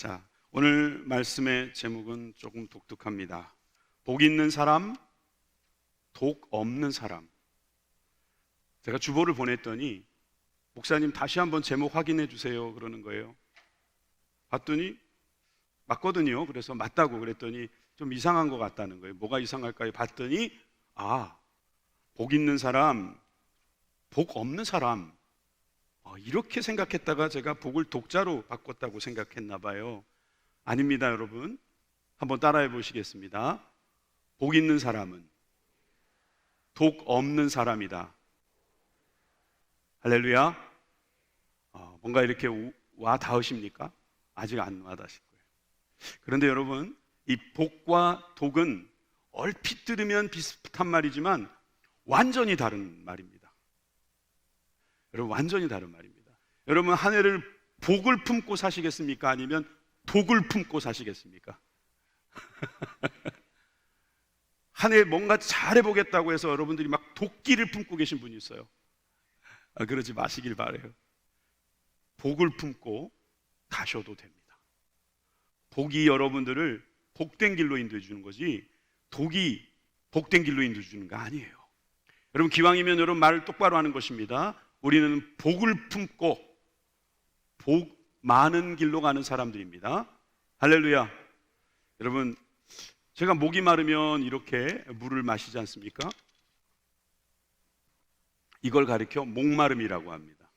자, 오늘 말씀의 제목은 조금 독특합니다. 복 있는 사람, 독 없는 사람. 제가 주보를 보냈더니 목사님 다시 한번 제목 확인해 주세요 그러는 거예요. 봤더니 맞거든요. 그래서 맞다고 그랬더니 좀 이상한 것 같다는 거예요. 뭐가 이상할까요? 봤더니 복 있는 사람, 복 없는 사람. 이렇게 생각했다가 제가 복을 독자로 바꿨다고 생각했나 봐요. 아닙니다, 여러분. 한번 따라해 보시겠습니다. 복 있는 사람은 독 없는 사람이다. 할렐루야. 뭔가 이렇게 와 닿으십니까? 아직 안 와 닿으실 거예요. 그런데 여러분, 이 복과 독은 얼핏 들으면 비슷한 말이지만 완전히 다른 말입니다. 여러분, 완전히 다른 말입니다. 여러분, 한 해를 복을 품고 사시겠습니까? 아니면 독을 품고 사시겠습니까? 한 해 뭔가 잘해보겠다고 해서 여러분들이 막 도끼를 품고 계신 분이 있어요. 그러지 마시길 바라요. 복을 품고 가셔도 됩니다. 복이 여러분들을 복된 길로 인도해 주는 거지 독이 복된 길로 인도해 주는 거 아니에요. 여러분, 기왕이면 여러분 말을 똑바로 하는 것입니다. 우리는 복을 품고 복 많은 길로 가는 사람들입니다. 할렐루야. 여러분, 제가 목이 마르면 이렇게 물을 마시지 않습니까? 이걸 가리켜 목마름이라고 합니다.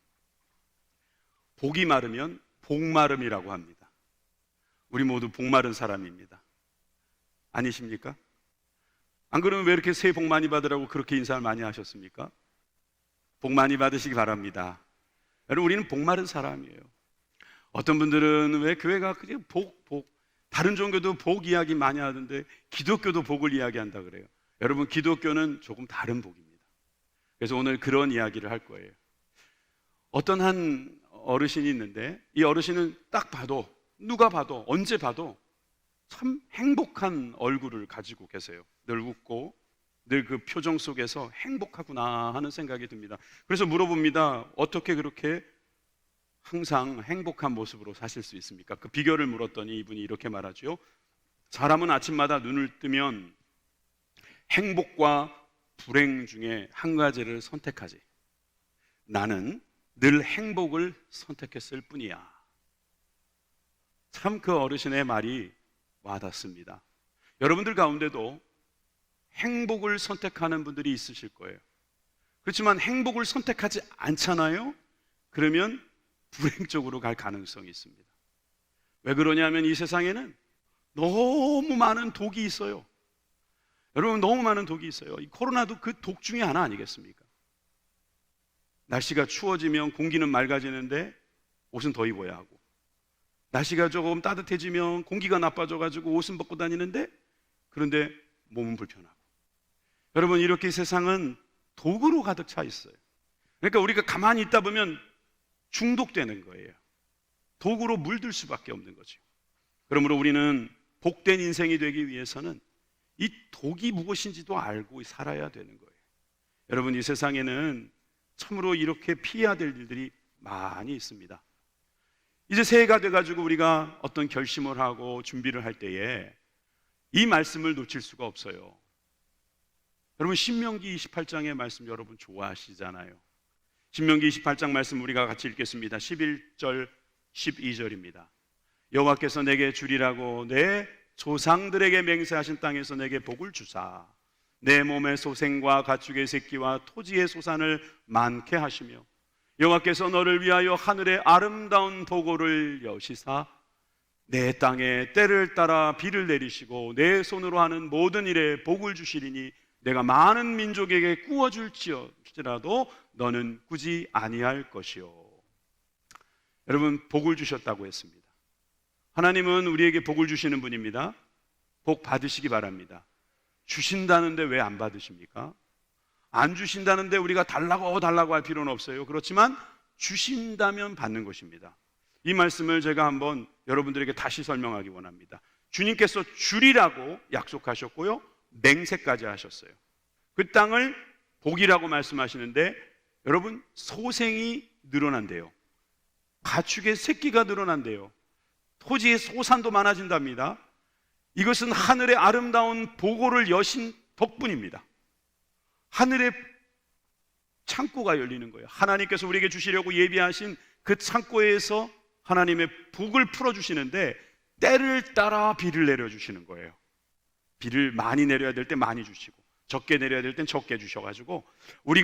복이 마르면 복마름이라고 합니다. 우리 모두 복마른 사람입니다. 아니십니까? 안 그러면 왜 이렇게 새해 복 많이 받으라고 그렇게 인사를 많이 하셨습니까? 복 많이 받으시기 바랍니다. 여러분, 우리는 복마른 사람이에요. 어떤 분들은 왜 교회가 그냥 복, 다른 종교도 복 이야기 많이 하던데 기독교도 복을 이야기한다 그래요. 여러분, 기독교는 조금 다른 복입니다. 그래서 오늘 그런 이야기를 할 거예요. 어떤 한 어르신이 있는데 이 어르신은 딱 봐도, 누가 봐도, 언제 봐도 참 행복한 얼굴을 가지고 계세요. 늘 웃고 늘 그 표정 속에서 행복하구나 하는 생각이 듭니다. 그래서 물어봅니다. 어떻게 그렇게 항상 행복한 모습으로 사실 수 있습니까? 그 비결을 물었더니 이분이 이렇게 말하죠. 사람은 아침마다 눈을 뜨면 행복과 불행 중에 한 가지를 선택하지. 나는 늘 행복을 선택했을 뿐이야. 참 그 어르신의 말이 와닿습니다. 여러분들 가운데도 행복을 선택하는 분들이 있으실 거예요. 그렇지만 행복을 선택하지 않잖아요? 그러면 불행 쪽으로 갈 가능성이 있습니다. 왜 그러냐면 이 세상에는 너무 많은 독이 있어요. 여러분, 너무 많은 독이 있어요. 이 코로나도 그 독 중에 하나 아니겠습니까? 날씨가 추워지면 공기는 맑아지는데 옷은 더 입어야 하고, 날씨가 조금 따뜻해지면 공기가 나빠져가지고 옷은 벗고 다니는데 그런데 몸은 불편하고. 여러분, 이렇게 세상은 독으로 가득 차 있어요. 그러니까 우리가 가만히 있다 보면 중독되는 거예요. 독으로 물들 수밖에 없는 거죠. 그러므로 우리는 복된 인생이 되기 위해서는 이 독이 무엇인지도 알고 살아야 되는 거예요. 여러분, 이 세상에는 참으로 이렇게 피해야 될 일들이 많이 있습니다. 이제 새해가 돼가지고 우리가 어떤 결심을 하고 준비를 할 때에 이 말씀을 놓칠 수가 없어요. 여러분, 신명기 28장의 말씀 여러분 좋아하시잖아요. 신명기 28장 말씀 우리가 같이 읽겠습니다. 11절 12절입니다. 여호와께서 내게 주리라고 내 조상들에게 맹세하신 땅에서 내게 복을 주사 내 몸의 소생과 가축의 새끼와 토지의 소산을 많게 하시며 여호와께서 너를 위하여 하늘의 아름다운 보고를 여시사 내 땅에 때를 따라 비를 내리시고 내 손으로 하는 모든 일에 복을 주시리니 내가 많은 민족에게 구워줄지라도 너는 꾸지 아니할 것이요. 여러분, 복을 주셨다고 했습니다. 하나님은 우리에게 복을 주시는 분입니다. 복 받으시기 바랍니다. 주신다는데 왜 안 받으십니까? 안 주신다는데 우리가 달라고 할 필요는 없어요. 그렇지만 주신다면 받는 것입니다. 이 말씀을 제가 한번 여러분들에게 다시 설명하기 원합니다. 주님께서 주리라고 약속하셨고요, 맹세까지 하셨어요. 그 땅을 복이라고 말씀하시는데 여러분, 소생이 늘어난대요. 가축의 새끼가 늘어난대요. 토지의 소산도 많아진답니다. 이것은 하늘의 아름다운 보고를 여신 덕분입니다. 하늘의 창고가 열리는 거예요. 하나님께서 우리에게 주시려고 예비하신 그 창고에서 하나님의 복을 풀어주시는데 때를 따라 비를 내려주시는 거예요. 비를 많이 내려야 될 때 많이 주시고 적게 내려야 될 땐 적게 주셔가지고 우리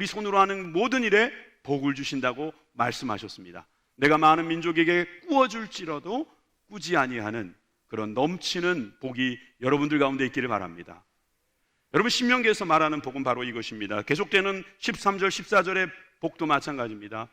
손으로 하는 모든 일에 복을 주신다고 말씀하셨습니다. 내가 많은 민족에게 꾸어줄지라도 꾸지 아니하는 그런 넘치는 복이 여러분들 가운데 있기를 바랍니다. 여러분, 신명기에서 말하는 복은 바로 이것입니다. 계속되는 13절 14절의 복도 마찬가지입니다.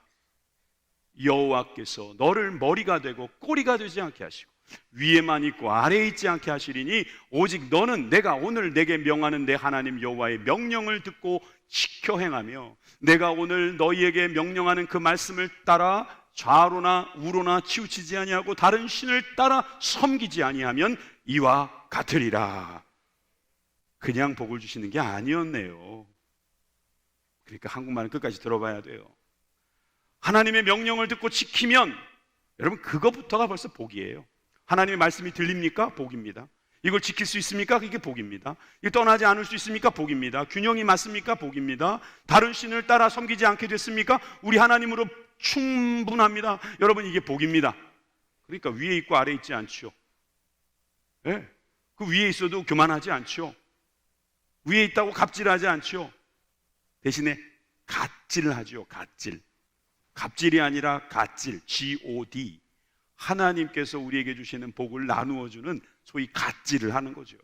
여호와께서 너를 머리가 되고 꼬리가 되지 않게 하시고 위에만 있고 아래에 있지 않게 하시리니 오직 너는 내가 오늘 내게 명하는 내 하나님 여호와의 명령을 듣고 지켜 행하며 내가 오늘 너희에게 명령하는 그 말씀을 따라 좌로나 우로나 치우치지 아니하고 다른 신을 따라 섬기지 아니하면 이와 같으리라. 그냥 복을 주시는 게 아니었네요. 그러니까 한국말은 끝까지 들어봐야 돼요. 하나님의 명령을 듣고 지키면 여러분 그것부터가 벌써 복이에요. 하나님의 말씀이 들립니까? 복입니다. 이걸 지킬 수 있습니까? 그게 복입니다. 이걸 떠나지 않을 수 있습니까? 복입니다. 균형이 맞습니까? 복입니다. 다른 신을 따라 섬기지 않게 됐습니까? 우리 하나님으로 충분합니다. 여러분, 이게 복입니다. 그러니까 위에 있고 아래에 있지 않죠. 네. 그 위에 있어도 교만하지 않죠. 위에 있다고 갑질하지 않죠. 대신에 갓질을 하죠. 갓질. 갑질이 아니라 갓질, G-O-D. 하나님께서 우리에게 주시는 복을 나누어 주는 소위 갓질을 하는 거죠.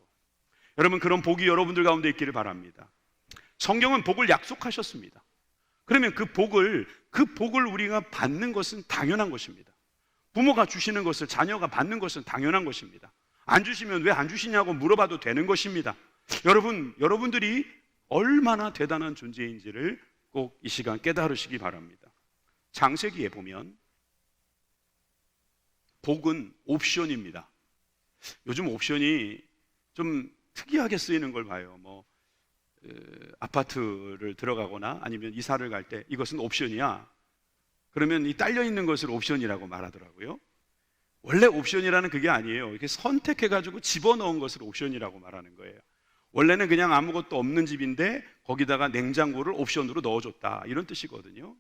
여러분, 그런 복이 여러분들 가운데 있기를 바랍니다. 성경은 복을 약속하셨습니다. 그러면 그 복을 우리가 받는 것은 당연한 것입니다. 부모가 주시는 것을 자녀가 받는 것은 당연한 것입니다. 안 주시면 왜 안 주시냐고 물어봐도 되는 것입니다. 여러분들이 얼마나 대단한 존재인지를 꼭 이 시간 깨달으시기 바랍니다. 창세기에 보면 복은 옵션입니다. 요즘 옵션이 좀 특이하게 쓰이는 걸 봐요. 아파트를 들어가거나 아니면 이사를 갈 때 이것은 옵션이야. 그러면 이 딸려 있는 것을 옵션이라고 말하더라고요. 원래 옵션이라는 그게 아니에요. 이렇게 선택해가지고 집어넣은 것을 옵션이라고 말하는 거예요. 원래는 그냥 아무것도 없는 집인데 거기다가 냉장고를 옵션으로 넣어줬다, 이런 뜻이거든요.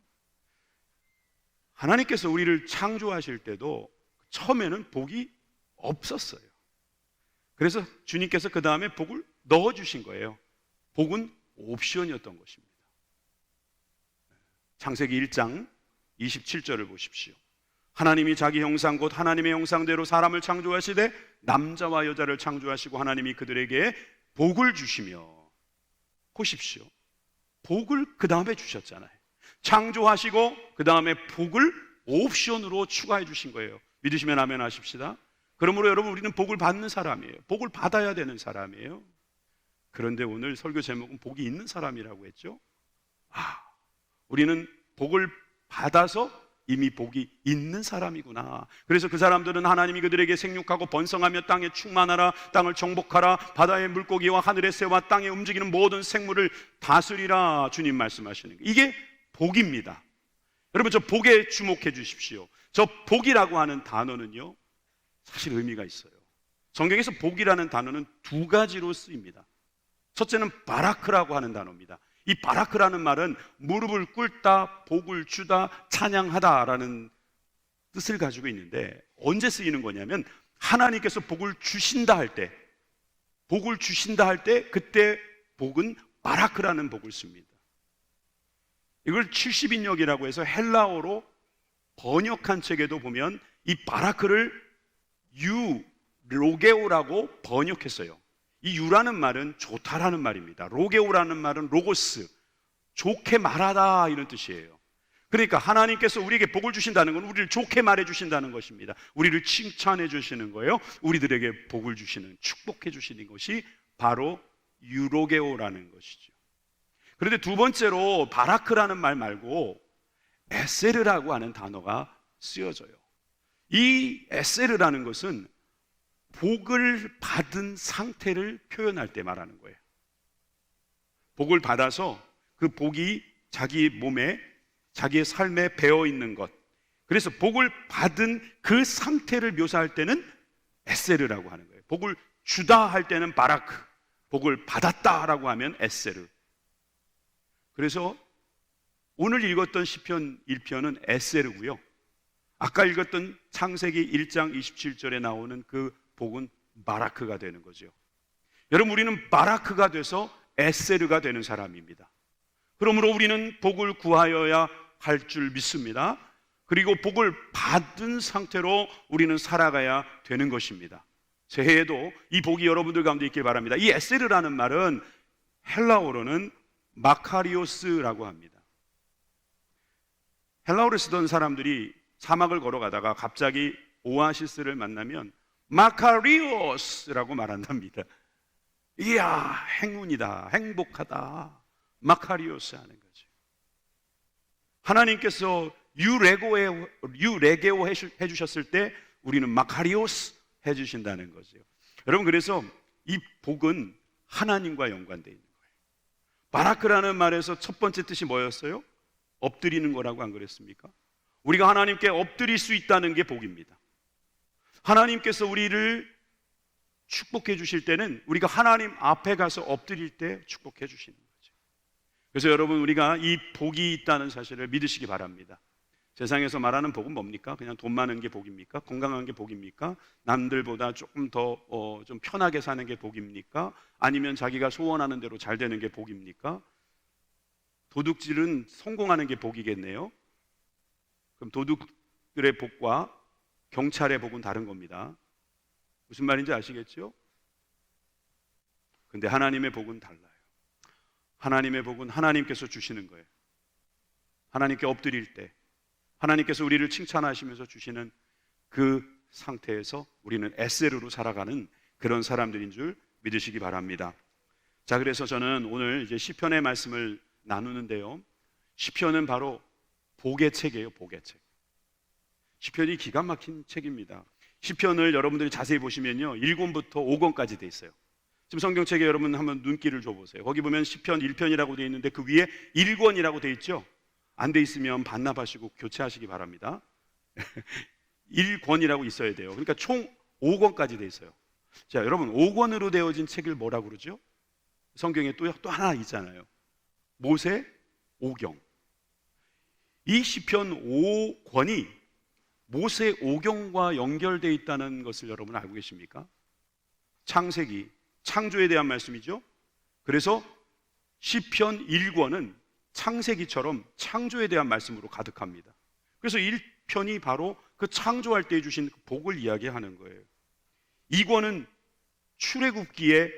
하나님께서 우리를 창조하실 때도 처음에는 복이 없었어요. 그래서 주님께서 그 다음에 복을 넣어주신 거예요. 복은 옵션이었던 것입니다. 창세기 1장 27절을 보십시오. 하나님이 자기 형상 곧 하나님의 형상대로 사람을 창조하시되 남자와 여자를 창조하시고 하나님이 그들에게 복을 주시며, 보십시오. 복을 그 다음에 주셨잖아요. 창조하시고 그 다음에 복을 옵션으로 추가해 주신 거예요. 믿으시면 아멘 하십시다. 그러므로 여러분, 우리는 복을 받는 사람이에요. 복을 받아야 되는 사람이에요. 그런데 오늘 설교 제목은 복이 있는 사람이라고 했죠. 우리는 복을 받아서 이미 복이 있는 사람이구나. 그래서 그 사람들은 하나님이 그들에게 생육하고 번성하며 땅에 충만하라, 땅을 정복하라, 바다의 물고기와 하늘의 새와 땅에 움직이는 모든 생물을 다스리라, 주님 말씀하시는 거예요. 이게 복입니다. 여러분, 저 복에 주목해 주십시오. 저 복이라고 하는 단어는요, 사실 의미가 있어요. 성경에서 복이라는 단어는 두 가지로 쓰입니다. 첫째는 바라크라고 하는 단어입니다. 이 바라크라는 말은 무릎을 꿇다, 복을 주다, 찬양하다라는 뜻을 가지고 있는데, 언제 쓰이는 거냐면 하나님께서 복을 주신다 할 때, 그때 복은 바라크라는 복을 씁니다. 이걸 70인역이라고 해서 헬라어로 번역한 책에도 보면 이 바라크를 로게오라고 번역했어요. 이 유라는 말은 좋다라는 말입니다. 로게오라는 말은 로고스, 좋게 말하다, 이런 뜻이에요. 그러니까 하나님께서 우리에게 복을 주신다는 건 우리를 좋게 말해 주신다는 것입니다. 우리를 칭찬해 주시는 거예요. 우리들에게 복을 주시는, 축복해 주시는 것이 바로 유로게오라는 것이죠. 그런데 두 번째로 바라크라는 말 말고 에세르라고 하는 단어가 쓰여져요. 이 에세르라는 것은 복을 받은 상태를 표현할 때 말하는 거예요. 복을 받아서 그 복이 자기 몸에, 자기의 삶에 배어 있는 것, 그래서 복을 받은 그 상태를 묘사할 때는 에세르라고 하는 거예요. 복을 주다 할 때는 바라크, 복을 받았다라고 하면 에세르. 그래서 오늘 읽었던 시편 1편은 에세르고요. 아까 읽었던 창세기 1장 27절에 나오는 그 복은 바라크가 되는 거죠. 여러분, 우리는 바라크가 돼서 에세르가 되는 사람입니다. 그러므로 우리는 복을 구하여야 할 줄 믿습니다. 그리고 복을 받은 상태로 우리는 살아가야 되는 것입니다. 새해에도 이 복이 여러분들 가운데 있길 바랍니다. 이 에세르라는 말은 헬라어로는 마카리오스라고 합니다. 헬라어를 쓰던 사람들이 사막을 걸어가다가 갑자기 오아시스를 만나면 마카리오스라고 말한답니다. 이야, 행운이다, 행복하다, 마카리오스 하는 거죠. 하나님께서 유레게오 해주셨을 때 우리는 마카리오스 해주신다는 거죠. 여러분, 그래서 이 복은 하나님과 연관되어 있는 거예요. 바라크라는 말에서 첫 번째 뜻이 뭐였어요? 엎드리는 거라고 안 그랬습니까? 우리가 하나님께 엎드릴 수 있다는 게 복입니다. 하나님께서 우리를 축복해 주실 때는 우리가 하나님 앞에 가서 엎드릴 때 축복해 주시는 거죠. 그래서 여러분, 우리가 이 복이 있다는 사실을 믿으시기 바랍니다. 세상에서 말하는 복은 뭡니까? 그냥 돈 많은 게 복입니까? 건강한 게 복입니까? 남들보다 조금 더 좀 편하게 사는 게 복입니까? 아니면 자기가 소원하는 대로 잘 되는 게 복입니까? 도둑질은 성공하는 게 복이겠네요. 그럼 도둑들의 복과 경찰의 복은 다른 겁니다. 무슨 말인지 아시겠죠? 근데 하나님의 복은 달라요. 하나님의 복은 하나님께서 주시는 거예요. 하나님께 엎드릴 때 하나님께서 우리를 칭찬하시면서 주시는 그 상태에서 우리는 에세르로 살아가는 그런 사람들인 줄 믿으시기 바랍니다. 자, 그래서 저는 오늘 이제 시편의 말씀을 나누는데요, 시편은 바로 복의 책이에요. 복의 책. 시편이 기가 막힌 책입니다. 시편을 여러분들이 자세히 보시면요, 1권부터 5권까지 돼 있어요. 지금 성경책에 여러분 한번 눈길을 줘보세요. 거기 보면 시편 1편이라고 돼 있는데 그 위에 1권이라고 돼 있죠. 안 돼 있으면 반납하시고 교체하시기 바랍니다. 1권이라고 있어야 돼요. 그러니까 총 5권까지 돼 있어요. 자, 여러분, 5권으로 되어진 책을 뭐라고 그러죠? 성경에 또 하나 있잖아요. 모세 오경. 이 시편 5권이 모세 오경과 연결되어 있다는 것을 여러분 알고 계십니까? 창세기, 창조에 대한 말씀이죠. 그래서 시편 1권은 창세기처럼 창조에 대한 말씀으로 가득합니다. 그래서 1편이 바로 그 창조할 때 주신 복을 이야기하는 거예요. 2권은 출애굽기의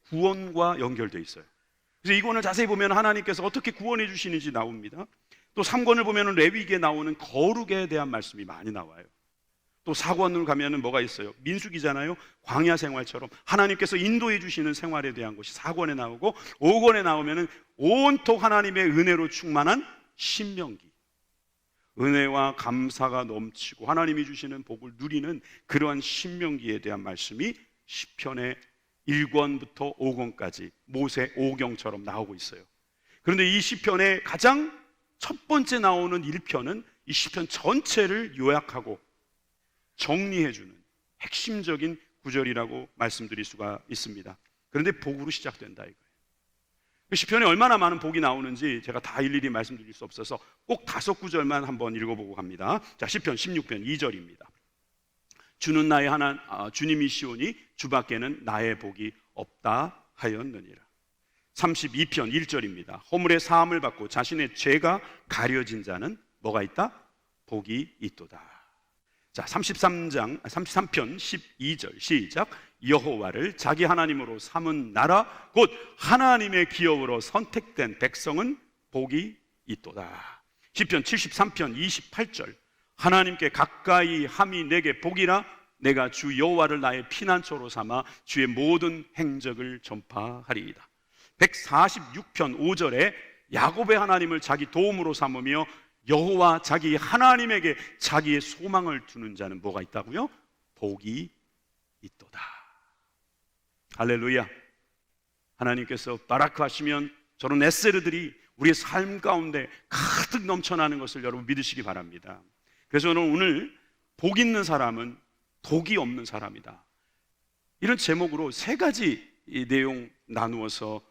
구원과 연결되어 있어요. 그래서 2권을 자세히 보면 하나님께서 어떻게 구원해 주시는지 나옵니다. 또 3권을 보면 레위기에 나오는 거룩에 대한 말씀이 많이 나와요. 또 4권을 가면은 뭐가 있어요? 민수기잖아요. 광야 생활처럼 하나님께서 인도해 주시는 생활에 대한 것이 4권에 나오고, 5권에 나오면은 온통 하나님의 은혜로 충만한 신명기, 은혜와 감사가 넘치고 하나님이 주시는 복을 누리는 그러한 신명기에 대한 말씀이 시편의 1권부터 5권까지 모세 오경처럼 나오고 있어요. 그런데 이 시편의 가장 첫 번째 나오는 1편은 이 시편 전체를 요약하고 정리해주는 핵심적인 구절이라고 말씀드릴 수가 있습니다. 그런데 복으로 시작된다 이거예요. 시편에 얼마나 많은 복이 나오는지 제가 다 일일이 말씀드릴 수 없어서 꼭 5구절만 한번 읽어보고 갑니다. 자, 시편 16편 2절입니다. 주는 나의 주님이시오니 주밖에는 나의 복이 없다 하였느니라. 32편 1절입니다. 허물의 사함을 받고 자신의 죄가 가려진 자는 뭐가 있다? 복이 있도다. 자, 33편 12절 시작. 여호와를 자기 하나님으로 삼은 나라 곧 하나님의 기업으로 선택된 백성은 복이 있도다. 시편 73편 28절 하나님께 가까이 함이 내게 복이라. 내가 주 여호와를 나의 피난처로 삼아 주의 모든 행적을 전파하리이다. 146편 5절에 야곱의 하나님을 자기 도움으로 삼으며 여호와 자기 하나님에게 자기의 소망을 두는 자는 뭐가 있다고요? 복이 있도다. 할렐루야. 하나님께서 바라크 하시면 저런 에세르들이 우리의 삶 가운데 가득 넘쳐나는 것을 여러분 믿으시기 바랍니다. 그래서 저는 오늘 복 있는 사람은 독이 없는 사람이다, 이런 제목으로 세 가지 이 내용 나누어서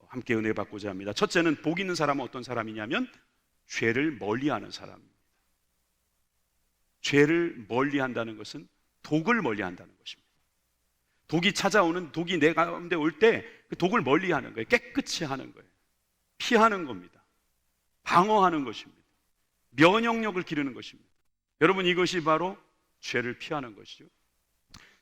함께 은혜 받고자 합니다. 첫째는 복 있는 사람은 어떤 사람이냐면 죄를 멀리하는 사람입니다. 죄를 멀리한다는 것은 독을 멀리한다는 것입니다. 독이 찾아오는, 독이 내 가운데 올 때 그 독을 멀리하는 거예요. 깨끗이 하는 거예요. 피하는 겁니다. 방어하는 것입니다. 면역력을 기르는 것입니다. 여러분, 이것이 바로 죄를 피하는 것이죠.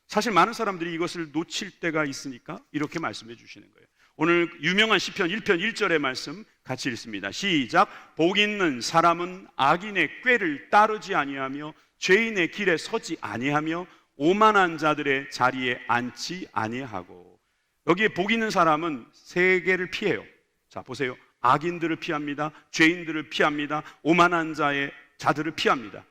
사실 많은 사람들이 이것을 놓칠 때가 있으니까 이렇게 말씀해 주시는 거예요. 오늘 유명한 시편 1편 1절의 말씀 같이 읽습니다. 시작. 복 있는 사람은 악인의 꾀를 따르지 아니하며 죄인의 길에 서지 아니하며 오만한 자들의 자리에 앉지 아니하고. 여기에 복 있는 사람은 세 개를 피해요. 자, 보세요. 악인들을 피합니다. 죄인들을 피합니다. 오만한 자들을 피합니다.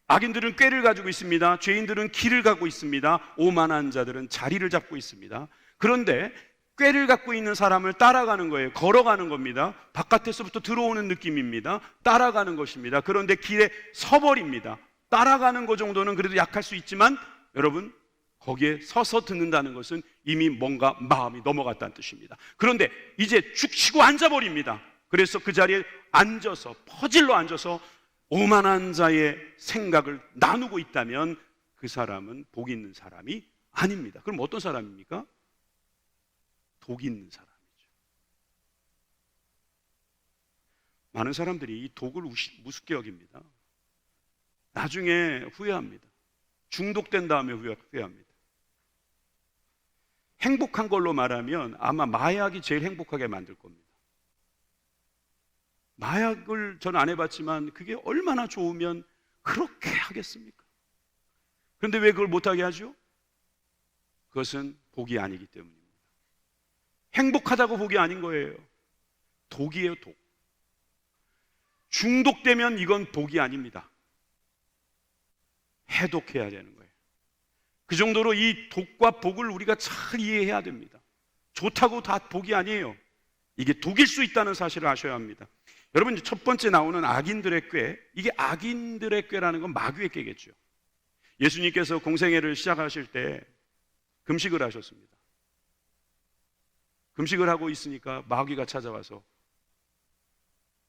악인들은 꾀를 가지고 있습니다. 죄인들은 길을 가고 있습니다. 오만한 자들은 자리를 잡고 있습니다. 그런데 꾀를 갖고 있는 사람을 따라가는 거예요. 걸어가는 겁니다. 바깥에서부터 들어오는 느낌입니다. 따라가는 것입니다. 그런데 길에 서버립니다. 따라가는 것 정도는 그래도 약할 수 있지만 여러분, 거기에 서서 듣는다는 것은 이미 뭔가 마음이 넘어갔다는 뜻입니다. 그런데 이제 죽치고 앉아버립니다. 그래서 그 자리에 앉아서, 퍼질러 앉아서 오만한 자의 생각을 나누고 있다면 그 사람은 복 있는 사람이 아닙니다. 그럼 어떤 사람입니까? 독 있는 사람이죠. 많은 사람들이 이 독을 우습게 여깁니다. 나중에 후회합니다. 중독된 다음에 후회합니다. 행복한 걸로 말하면 아마 마약이 제일 행복하게 만들 겁니다. 마약을 저는 안 해봤지만 그게 얼마나 좋으면 그렇게 하겠습니까? 그런데 왜 그걸 못하게 하죠? 그것은 복이 아니기 때문입니다. 행복하다고 복이 아닌 거예요. 독이에요, 독. 중독되면 이건 복이 아닙니다. 해독해야 되는 거예요. 그 정도로 이 독과 복을 우리가 잘 이해해야 됩니다. 좋다고 다 복이 아니에요. 이게 독일 수 있다는 사실을 아셔야 합니다. 여러분, 첫 번째 나오는 악인들의 꾀, 이게 악인들의 꾀라는 건 마귀의 꾀겠죠. 예수님께서 공생애를 시작하실 때 금식을 하셨습니다. 금식을 하고 있으니까 마귀가 찾아와서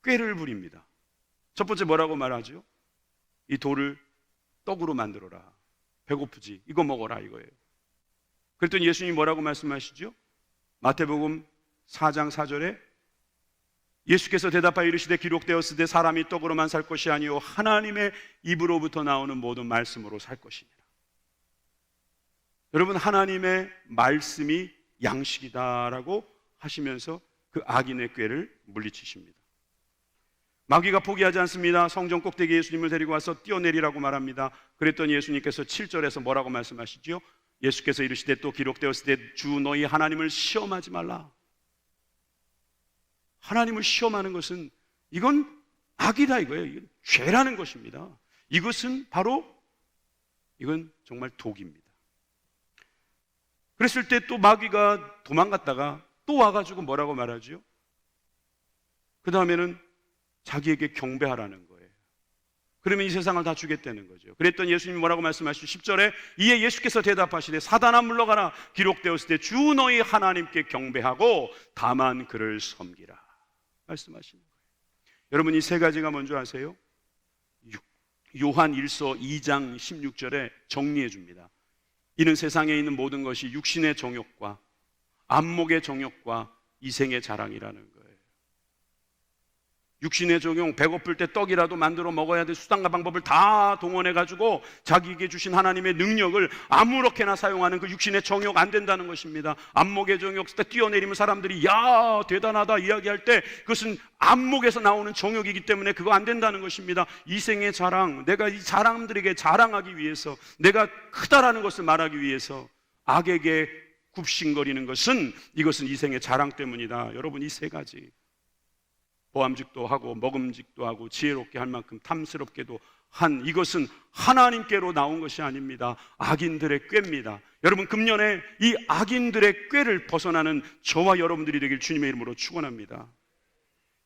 꾀를 부립니다. 첫 번째 뭐라고 말하죠? 이 돌을 떡으로 만들어라. 배고프지? 이거 먹어라, 이거예요. 그랬더니 예수님이 뭐라고 말씀하시죠? 마태복음 4장 4절에 예수께서 대답하여 이르시되 기록되었으되 사람이 떡으로만 살 것이 아니요 하나님의 입으로부터 나오는 모든 말씀으로 살 것이니라. 여러분, 하나님의 말씀이 양식이다라고 하시면서 그 악인의 꾀를 물리치십니다. 마귀가 포기하지 않습니다. 성전 꼭대기에 예수님을 데리고 와서 뛰어내리라고 말합니다. 그랬더니 예수님께서 7절에서 뭐라고 말씀하시죠? 예수께서 이르시되 또 기록되었을 때 주 너희 하나님을 시험하지 말라. 하나님을 시험하는 것은 이건 악이다, 이거예요. 이건 죄라는 것입니다. 이것은 바로 이건 정말 독입니다. 그랬을 때 또 마귀가 도망갔다가 또 와가지고 뭐라고 말하죠? 그 다음에는 자기에게 경배하라는 거예요. 그러면 이 세상을 다 주겠다는 거죠. 그랬더니 예수님이 뭐라고 말씀하시죠? 10절에 이에 예수께서 대답하시되 사단아 물러가라. 기록되었을 때 주 너희 하나님께 경배하고 다만 그를 섬기라 말씀하시는 거예요. 여러분, 이 세 가지가 뭔지 아세요? 요한 1서 2장 16절에 정리해 줍니다. 이는 세상에 있는 모든 것이 육신의 정욕과 안목의 정욕과 이생의 자랑이라는 거예요. 육신의 정욕, 배고플 때 떡이라도 만들어 먹어야 될 수단과 방법을 다 동원해가지고 자기에게 주신 하나님의 능력을 아무렇게나 사용하는 그 육신의 정욕 안 된다는 것입니다. 안목의 정욕, 뛰어내리면 사람들이 야 대단하다 이야기할 때 그것은 안목에서 나오는 정욕이기 때문에 그거 안 된다는 것입니다. 이생의 자랑, 내가 이 사람들에게 자랑하기 위해서, 내가 크다라는 것을 말하기 위해서 악에게 굽신거리는 것은 이것은 이생의 자랑 때문이다. 여러분, 이 세 가지, 보암직도 하고 먹음직도 하고 지혜롭게 할 만큼 탐스럽게도 한 이것은 하나님께로 나온 것이 아닙니다. 악인들의 꾀입니다. 여러분, 금년에 이 악인들의 꾀를 벗어나는 저와 여러분들이 되길 주님의 이름으로 축원합니다.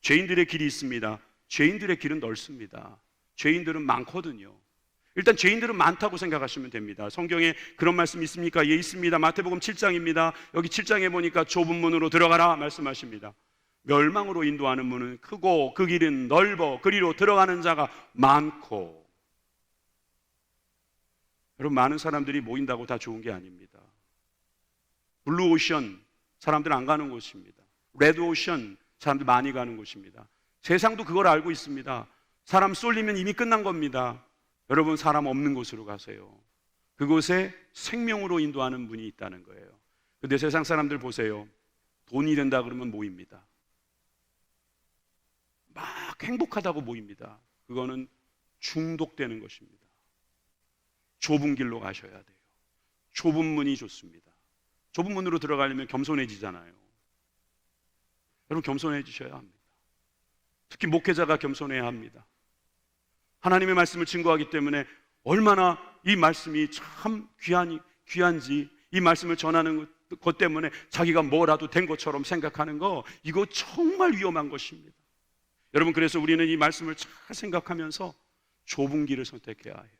죄인들의 길이 있습니다. 죄인들의 길은 넓습니다. 죄인들은 많거든요. 일단 죄인들은 많다고 생각하시면 됩니다. 성경에 그런 말씀 있습니까? 예, 있습니다. 마태복음 7장입니다. 여기 7장에 보니까 좁은 문으로 들어가라 말씀하십니다. 멸망으로 인도하는 문은 크고 그 길은 넓어 그리로 들어가는 자가 많고. 여러분, 많은 사람들이 모인다고 다 좋은 게 아닙니다. 블루오션, 사람들 안 가는 곳입니다. 레드오션, 사람들 많이 가는 곳입니다. 세상도 그걸 알고 있습니다. 사람 쏠리면 이미 끝난 겁니다. 여러분, 사람 없는 곳으로 가세요. 그곳에 생명으로 인도하는 문이 있다는 거예요. 근데 세상 사람들 보세요. 돈이 된다 그러면 모입니다. 막 행복하다고 모입니다. 그거는 중독되는 것입니다. 좁은 길로 가셔야 돼요. 좁은 문이 좋습니다. 좁은 문으로 들어가려면 겸손해지잖아요. 여러분, 겸손해지셔야 합니다. 특히 목회자가 겸손해야 합니다. 하나님의 말씀을 증거하기 때문에 얼마나 이 말씀이 참 귀한지, 이 말씀을 전하는 것 때문에 자기가 뭐라도 된 것처럼 생각하는 거, 이거 정말 위험한 것입니다. 여러분, 그래서 우리는 이 말씀을 잘 생각하면서 좁은 길을 선택해야 해요.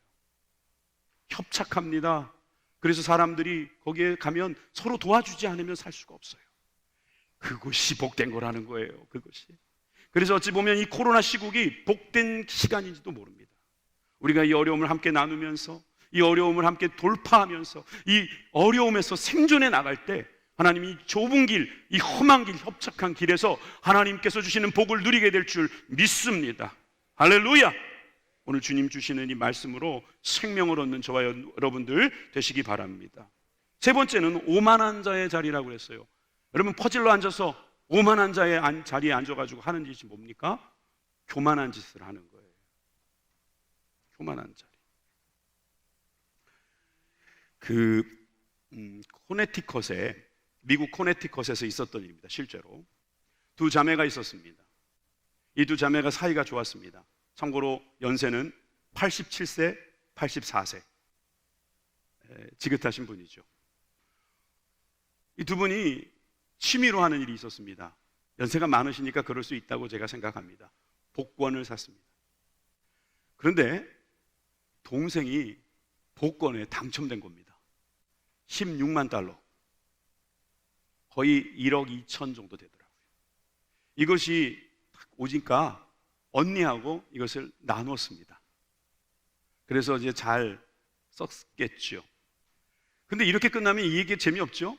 협착합니다. 그래서 사람들이 거기에 가면 서로 도와주지 않으면 살 수가 없어요. 그것이 복된 거라는 거예요. 그것이. 그래서 어찌 보면 이 코로나 시국이 복된 시간인지도 모릅니다. 우리가 이 어려움을 함께 나누면서, 이 어려움을 함께 돌파하면서, 이 어려움에서 생존해 나갈 때 하나님이 좁은 길, 이 험한 길, 협착한 길에서 하나님께서 주시는 복을 누리게 될 줄 믿습니다. 할렐루야! 오늘 주님 주시는 이 말씀으로 생명을 얻는 저와 여러분들 되시기 바랍니다. 세 번째는 오만한 자의 자리라고 했어요. 여러분, 퍼질러 앉아서 오만한 자의 자리에 앉아가지고 하는 짓이 뭡니까? 교만한 짓을 하는 거예요. 교만한 자리. 미국 코네티컷에서 있었던 일입니다. 실제로 두 자매가 있었습니다. 이 두 자매가 사이가 좋았습니다. 참고로 연세는 87세, 84세. 지긋하신 분이죠. 이 두 분이 취미로 하는 일이 있었습니다. 연세가 많으시니까 그럴 수 있다고 제가 생각합니다. 복권을 샀습니다. 그런데 동생이 복권에 당첨된 겁니다. 16만 달러. 거의 1억 2천 정도 되더라고요. 이것이 딱 오니까 언니하고 이것을 나눴습니다. 그래서 이제 잘 썼겠죠. 근데 이렇게 끝나면 이 얘기 재미없죠?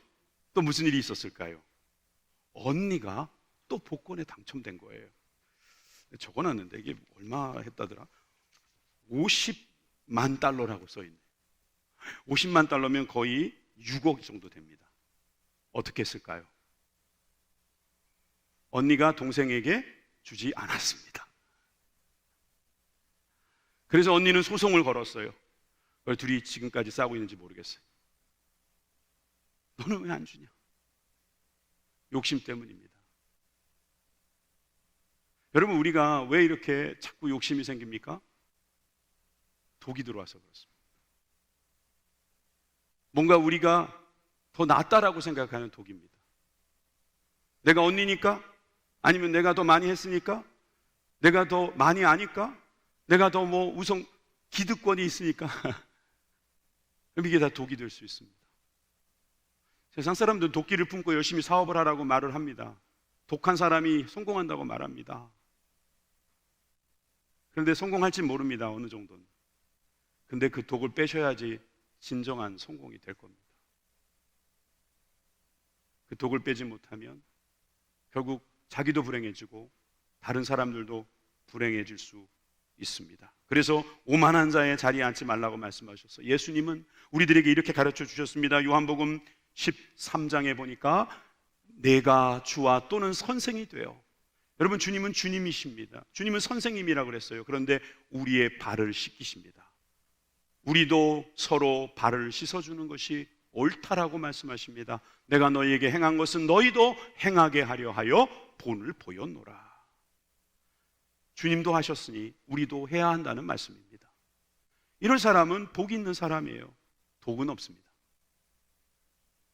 또 무슨 일이 있었을까요? 언니가 또 복권에 당첨된 거예요. 적어놨는데 이게 얼마 했다더라? 50만 달러라고 써있네. 50만 달러면 거의 6억 정도 됩니다. 어떻게 했을까요? 언니가 동생에게 주지 않았습니다. 그래서 언니는 소송을 걸었어요. 그걸 둘이 지금까지 싸우고 있는지 모르겠어요. 너는 왜 안 주냐? 욕심 때문입니다. 여러분, 우리가 왜 이렇게 자꾸 욕심이 생깁니까? 독이 들어와서 그렇습니다. 뭔가 우리가 더 낫다라고 생각하는 독입니다. 내가 언니니까? 아니면 내가 더 많이 했으니까? 내가 더 많이 아니까? 내가 더 우선 기득권이 있으니까? 그럼 이게 다 독이 될 수 있습니다. 세상 사람들은 도끼를 품고 열심히 사업을 하라고 말을 합니다. 독한 사람이 성공한다고 말합니다. 그런데 성공할지 모릅니다. 어느 정도는. 근데 그 독을 빼셔야지 진정한 성공이 될 겁니다. 그 독을 빼지 못하면 결국 자기도 불행해지고 다른 사람들도 불행해질 수 있습니다. 그래서 오만한 자의 자리에 앉지 말라고 말씀하셨어요. 예수님은 우리들에게 이렇게 가르쳐 주셨습니다. 요한복음 13장에 보니까 내가 주와 또는 선생이 되어. 여러분, 주님은 주님이십니다. 주님은 선생님이라고 그랬어요. 그런데 우리의 발을 씻기십니다. 우리도 서로 발을 씻어주는 것이 옳다라고 말씀하십니다. 내가 너희에게 행한 것은 너희도 행하게 하려 하여 본을 보였노라. 주님도 하셨으니 우리도 해야 한다는 말씀입니다. 이런 사람은 복이 있는 사람이에요. 독은 없습니다.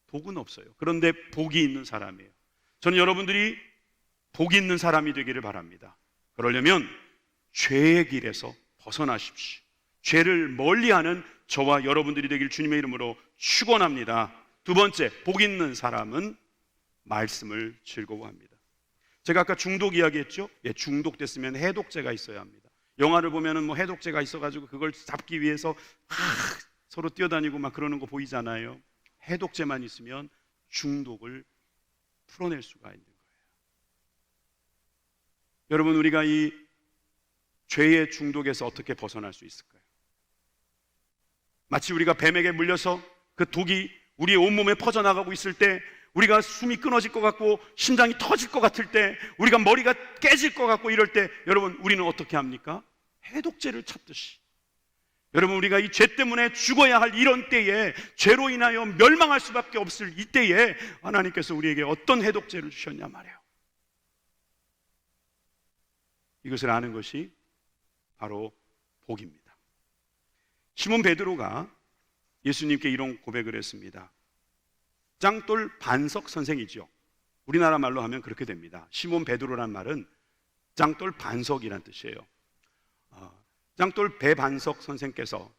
복은 없어요. 그런데 복이 있는 사람이에요. 저는 여러분들이 복이 있는 사람이 되기를 바랍니다. 그러려면 죄의 길에서 벗어나십시오. 죄를 멀리하는 저와 여러분들이 되길 주님의 이름으로 축원합니다. 두 번째, 복 있는 사람은 말씀을 즐거워합니다. 제가 아까 중독 이야기했죠? 예, 중독됐으면 해독제가 있어야 합니다. 영화를 보면은 뭐 해독제가 있어가지고 그걸 잡기 위해서 서로 뛰어다니고 막 그러는 거 보이잖아요. 해독제만 있으면 중독을 풀어낼 수가 있는 거예요. 여러분, 우리가 이 죄의 중독에서 어떻게 벗어날 수 있을까요? 마치 우리가 뱀에게 물려서 그 독이 우리의 온몸에 퍼져나가고 있을 때, 우리가 숨이 끊어질 것 같고 심장이 터질 것 같을 때, 우리가 머리가 깨질 것 같고 이럴 때, 여러분, 우리는 어떻게 합니까? 해독제를 찾듯이, 여러분, 우리가 이 죄 때문에 죽어야 할 이런 때에, 죄로 인하여 멸망할 수밖에 없을 이때에 하나님께서 우리에게 어떤 해독제를 주셨냐 말이에요. 이것을 아는 것이 바로 복입니다. 시몬 베드로가 예수님께 이런 고백을 했습니다. 짱돌 반석 선생이죠. 우리나라 말로 하면 그렇게 됩니다. 시몬 베드로란 말은 짱돌 반석이란 뜻이에요. 짱돌 배반석 선생께서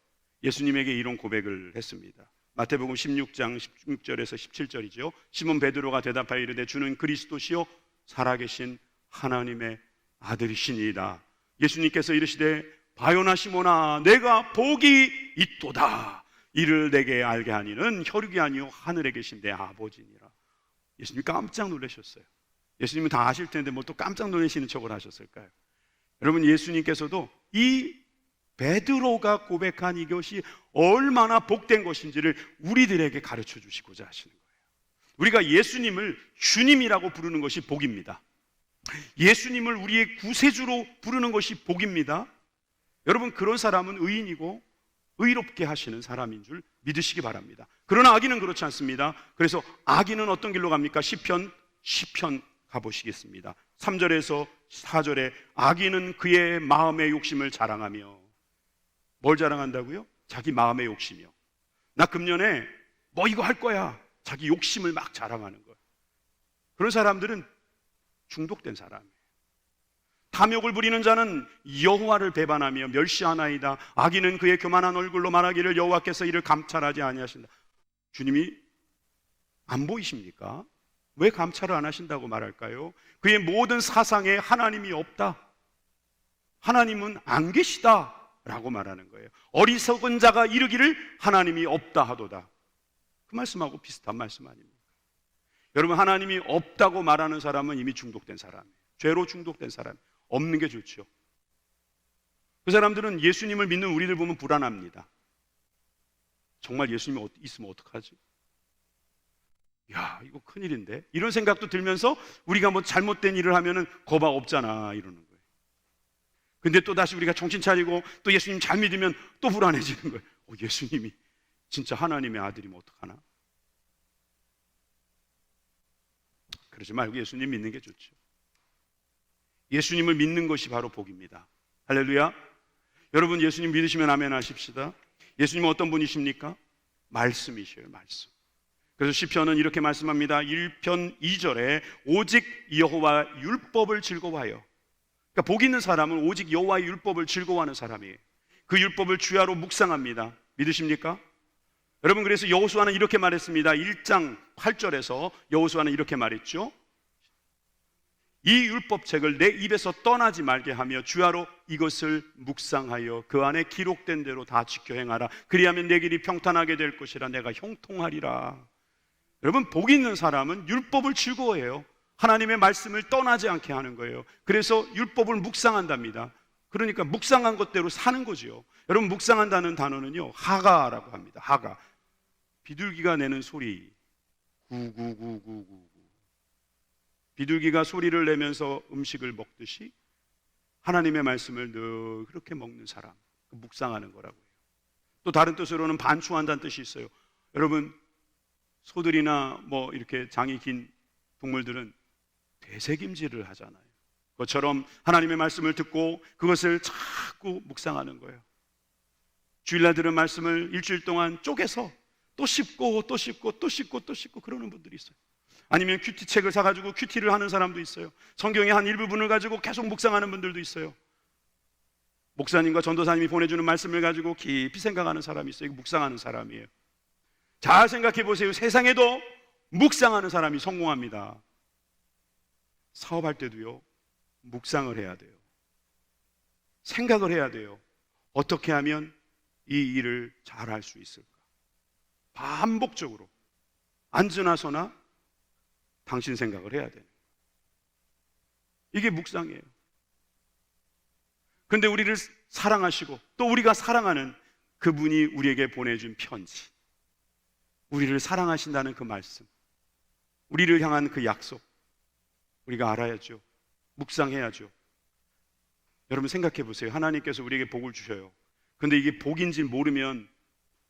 예수님에게 이런 고백을 했습니다. 마태복음 16장 16절에서 17절이죠. 시몬 베드로가 대답하여 이르되 주는 그리스도시요 살아계신 하나님의 아들이시니이다. 예수님께서 이르시되 바요나 시몬아, 내가 복이 있도다. 이를 내게 알게 하니는 혈육이 아니요 하늘에 계신 내 아버지니라. 예수님 깜짝 놀라셨어요. 예수님은 다 아실 텐데 뭐 또 깜짝 놀라시는 척을 하셨을까요? 여러분, 예수님께서도 이 베드로가 고백한 이것이 얼마나 복된 것인지를 우리들에게 가르쳐 주시고자 하시는 거예요. 우리가 예수님을 주님이라고 부르는 것이 복입니다. 예수님을 우리의 구세주로 부르는 것이 복입니다. 여러분, 그런 사람은 의인이고 의롭게 하시는 사람인 줄 믿으시기 바랍니다. 그러나 악인은 그렇지 않습니다. 그래서 악인은 어떤 길로 갑니까? 시편 가보시겠습니다. 3절에서 4절에 악인은 그의 마음의 욕심을 자랑하며, 뭘 자랑한다고요? 자기 마음의 욕심이요. 나 금년에 뭐 이거 할 거야. 자기 욕심을 막 자랑하는 거예요. 그런 사람들은 중독된 사람이에요. 탐욕을 부리는 자는 여호와를 배반하며 멸시하나이다. 악인은 그의 교만한 얼굴로 말하기를 여호와께서 이를 감찰하지 아니하신다. 주님이 안 보이십니까? 왜 감찰을 안 하신다고 말할까요? 그의 모든 사상에 하나님이 없다, 하나님은 안 계시다 라고 말하는 거예요. 어리석은 자가 이르기를 하나님이 없다 하도다. 그 말씀하고 비슷한 말씀 아닙니까? 여러분, 하나님이 없다고 말하는 사람은 이미 중독된 사람이에요. 죄로 중독된 사람. 없는 게 좋죠. 그 사람들은 예수님을 믿는 우리들 보면 불안합니다. 정말 예수님이 있으면 어떡하지? 야, 이거 큰일인데? 이런 생각도 들면서 우리가 뭐 잘못된 일을 하면은 거봐 없잖아 이러는 거예요. 근데 또 다시 우리가 정신 차리고 또 예수님 잘 믿으면 또 불안해지는 거예요. 예수님이 진짜 하나님의 아들이면 어떡하나? 그러지 말고 예수님 믿는 게 좋죠. 예수님을 믿는 것이 바로 복입니다. 할렐루야. 여러분, 예수님 믿으시면 아멘 하십시다. 예수님은 어떤 분이십니까? 말씀이셔요, 말씀. 그래서 시편은 이렇게 말씀합니다. 1편 2절에 오직 여호와 율법을 즐거워하여. 그러니까 복 있는 사람은 오직 여호와의 율법을 즐거워하는 사람이에요. 그 율법을 주야로 묵상합니다. 믿으십니까? 여러분, 그래서 여호수아는 이렇게 말했습니다. 1장 8절에서 여호수아는 이렇게 말했죠. 이 율법책을 내 입에서 떠나지 말게 하며 주야로 이것을 묵상하여 그 안에 기록된 대로 다 지켜 행하라. 그리하면 내 길이 평탄하게 될 것이라. 내가 형통하리라. 여러분, 복 있는 사람은 율법을 즐거워해요. 하나님의 말씀을 떠나지 않게 하는 거예요. 그래서 율법을 묵상한답니다. 그러니까 묵상한 것대로 사는 거죠. 여러분, 묵상한다는 단어는요, 하가라고 합니다. 하가. 비둘기가 내는 소리, 구구구구구. 비둘기가 소리를 내면서 음식을 먹듯이 하나님의 말씀을 늘 그렇게 먹는 사람, 묵상하는 거라고요. 또 다른 뜻으로는 반추한다는 뜻이 있어요. 여러분, 소들이나 뭐 이렇게 장이 긴 동물들은 되새김질을 하잖아요. 그것처럼 하나님의 말씀을 듣고 그것을 자꾸 묵상하는 거예요. 주일날 들은 말씀을 일주일 동안 쪼개서 또 씹고 또 씹고 또 씹고 또 씹고 그러는 분들이 있어요. 아니면 큐티책을 사가지고 큐티를 하는 사람도 있어요. 성경의 한 일부분을 가지고 계속 묵상하는 분들도 있어요. 목사님과 전도사님이 보내주는 말씀을 가지고 깊이 생각하는 사람이 있어요. 이거 묵상하는 사람이에요. 잘 생각해 보세요. 세상에도 묵상하는 사람이 성공합니다. 사업할 때도요, 묵상을 해야 돼요. 생각을 해야 돼요. 어떻게 하면 이 일을 잘 할 수 있을까? 반복적으로 앉으나 서나 당신 생각을 해야 돼요. 이게 묵상이에요. 그런데 우리를 사랑하시고 또 우리가 사랑하는 그분이 우리에게 보내준 편지, 우리를 사랑하신다는 그 말씀, 우리를 향한 그 약속, 우리가 알아야죠. 묵상해야죠. 여러분 생각해 보세요. 하나님께서 우리에게 복을 주셔요. 근데 이게 복인지 모르면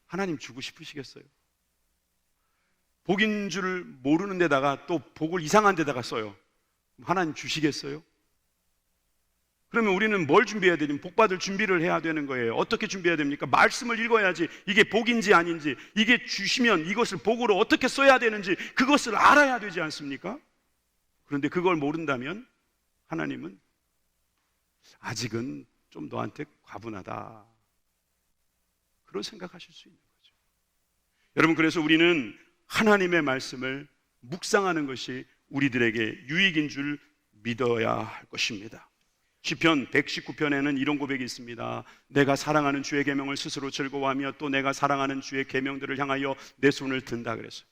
하나님 주고 싶으시겠어요? 복인 줄 모르는 데다가 또 복을 이상한 데다가 써요. 하나님 주시겠어요? 그러면 우리는 뭘 준비해야 되냐면 복 받을 준비를 해야 되는 거예요. 어떻게 준비해야 됩니까? 말씀을 읽어야지 이게 복인지 아닌지, 이게 주시면 이것을 복으로 어떻게 써야 되는지 그것을 알아야 되지 않습니까? 그런데 그걸 모른다면 하나님은 아직은 좀 너한테 과분하다, 그런 생각하실 수 있는 거죠. 여러분, 그래서 우리는 하나님의 말씀을 묵상하는 것이 우리들에게 유익인 줄 믿어야 할 것입니다. 시편 119편에는 이런 고백이 있습니다. 내가 사랑하는 주의 계명을 스스로 즐거워하며 또 내가 사랑하는 주의 계명들을 향하여 내 손을 든다 그랬어요.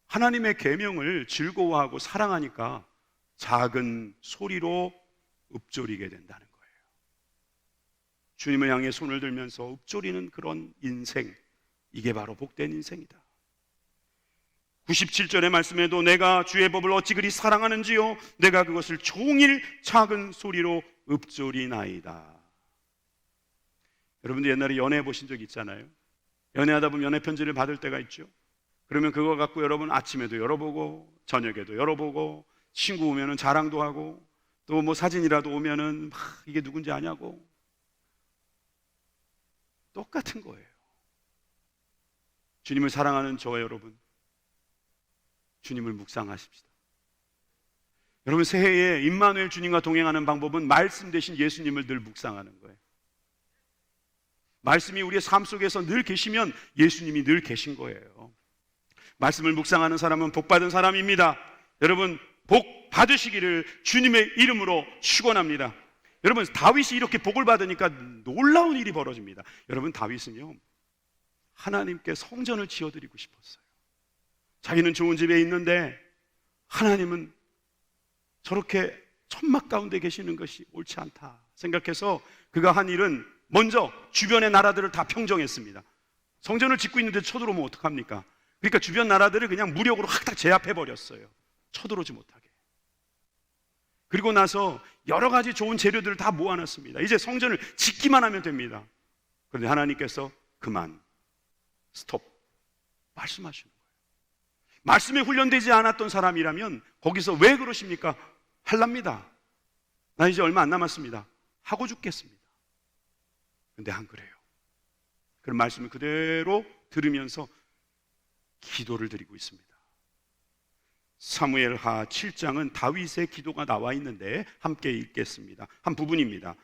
하나님의 계명을 즐거워하고 사랑하니까 작은 소리로 읊조리게 된다는 거예요. 주님을 향해 손을 들면서 읊조리는 그런 인생, 이게 바로 복된 인생이다. 97절의 말씀에도 내가 주의 법을 어찌 그리 사랑하는지요, 내가 그것을 종일 작은 소리로 읊조리나이다. 여러분들 옛날에 연애해 보신 적 있잖아요. 연애하다 보면 연애 편지를 받을 때가 있죠. 그러면 그거 갖고 여러분 아침에도 열어보고 저녁에도 열어보고, 친구 오면은 자랑도 하고, 또 뭐 사진이라도 오면은 막 이게 누군지 아냐고. 똑같은 거예요. 주님을 사랑하는 저와 여러분, 주님을 묵상하십시다. 여러분, 새해에 임마누엘 주님과 동행하는 방법은 말씀 대신 예수님을 늘 묵상하는 거예요. 말씀이 우리의 삶 속에서 늘 계시면 예수님이 늘 계신 거예요. 말씀을 묵상하는 사람은 복받은 사람입니다. 여러분, 복 받으시기를 주님의 이름으로 축원합니다. 여러분, 다윗이 이렇게 복을 받으니까 놀라운 일이 벌어집니다. 여러분, 다윗은요, 하나님께 성전을 지어드리고 싶었어요. 자기는 좋은 집에 있는데 하나님은 저렇게 천막 가운데 계시는 것이 옳지 않다 생각해서 그가 한 일은 먼저 주변의 나라들을 다 평정했습니다. 성전을 짓고 있는데 쳐들어오면 어떡합니까? 그러니까 주변 나라들을 그냥 무력으로 확 다 제압해버렸어요. 쳐들어오지 못하게. 그리고 나서 여러 가지 좋은 재료들을 다 모아놨습니다. 이제 성전을 짓기만 하면 됩니다. 그런데 하나님께서 그만, 스톱, 말씀하시는 거예요. 말씀에 훈련되지 않았던 사람이라면 거기서 왜 그러십니까? 할랍니다. 나 이제 얼마 안 남았습니다. 하고 죽겠습니다. 근데 안 그래요. 그런 말씀을 그대로 들으면서 기도를 드리고 있습니다. 사무엘하 7장은 다윗의 기도가 나와 있는데 함께 읽겠습니다. 한 부분입니다.